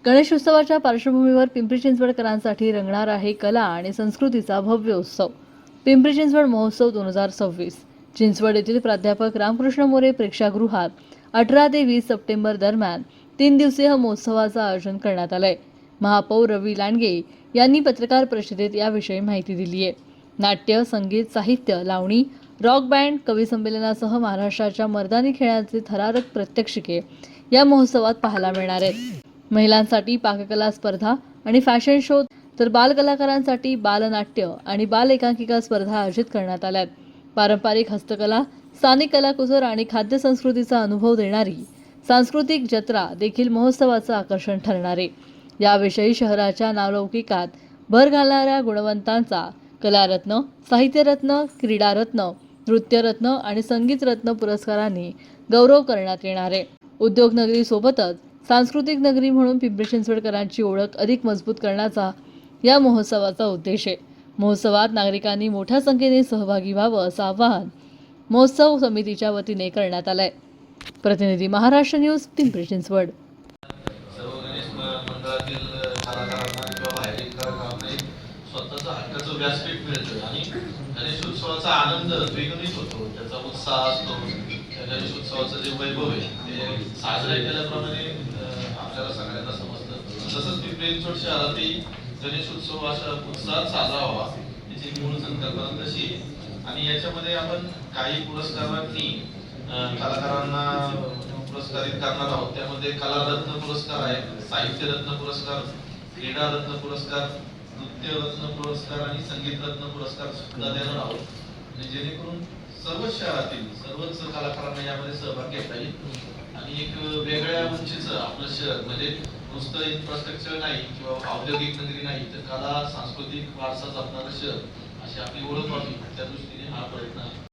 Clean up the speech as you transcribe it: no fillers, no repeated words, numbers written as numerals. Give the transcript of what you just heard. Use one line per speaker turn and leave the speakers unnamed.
गणेशोत्सवाच्या पार्श्वभूमीवर पिंपरी चिंचवडकरांसाठी रंगणार आहे कला आणि संस्कृतीचा भव्य उत्सव. पिंपरी चिंचवड महोत्सव 2026 चिंचवड येथील प्राध्यापक रामकृष्ण मोरे प्रेक्षागृहात 18 ते 20 सप्टेंबर दरम्यान 3 दिवसीय महोत्सवाचं आयोजन करण्यात आलंय. महापौर रवी लांडगे यांनी पत्रकार परिषदेत याविषयी माहिती दिली आहे. नाट्य, संगीत, साहित्य, लावणी, रॉक बँड, कवी संमेलनासह महाराष्ट्राच्या मर्दानी खेळांचे थरारक प्रात्यक्षिके या महोत्सवात पाहायला मिळणार आहेत. महिलांसाठी पाककला स्पर्धा आणि फॅशन शो तर बालकलाकारांसाठी बालनाट्य आणि बाल एकांकिका स्पर्धा आयोजित करण्यात आल्या आहेत. पारंपरिक हस्तकला, स्थानिक कलाकुसर आणि खाद्य संस्कृतीचा अनुभव देणारी सांस्कृतिक जत्रा देखील महोत्सवाचं आकर्षण ठरणार आहे. याविषयी शहराच्या नावलौकिकात भर घालणाऱ्या गुणवंतांचा कलारत्न, साहित्यरत्न, क्रीडारत्न, नृत्यरत्न आणि संगीतरत्न पुरस्कारांनी गौरव करण्यात येणार आहे. उद्योगनगरीसोबतच सांस्कृतिक नगरी म्हणून पिंपरी चिंचवडकरांची ओळख अधिक मजबूत करण्याचा या महोत्सवाचा उद्देश आहे. महोत्सवात नागरिकांनी मोठ्या संख्येने सहभागी व्हावं असं आवाहन महोत्सव समितीच्या वतीने करण्यात आलंय. प्रतिनिधी महाराष्ट्र न्यूज, पिंपरी चिंचवड.
स्वतःचा हक्काचं व्यासपीठ मिळतं आणि गणेशोत्सवाचा आनंद द्विगुणित होतो. त्याचा उत्साह असतो. गणेशोत्सवाचं जे वैभव आहे ते साजरा केल्याप्रमाणे आपल्याला सगळ्यांना समजतं. तसंच पिंपरी चिंचवड शहरातही गणेशोत्सव अशा उत्साहात साजरा व्हावा याची मूळ संकल्पना तशी. आणि याच्यामध्ये आपण काही पुरस्कारांनी कलाकारांना पुरस्कारित करणार आहोत. त्यामध्ये कलारत्न पुरस्कार आहे, साहित्यरत्न पुरस्कार, क्रीडारत्न पुरस्कार, नृत्यरत्न पुरस्कार आणि संगीतरत्न पुरस्कार सुद्धा देणार आहोत. जेणेकरून सर्व शहरातील सर्वच कलाकारांना यामध्ये सहभाग घेता येईल आणि एक वेगळ्या उंचीचं आपलं शहर म्हणजे नुसतं इन्फ्रास्ट्रक्चर नाही किंवा औद्योगिक नगरी नाही तर कला, सांस्कृतिक वारसा जपणारं शहर अशी आपली ओळख व्हावी त्या दृष्टीने हा प्रयत्न आहे.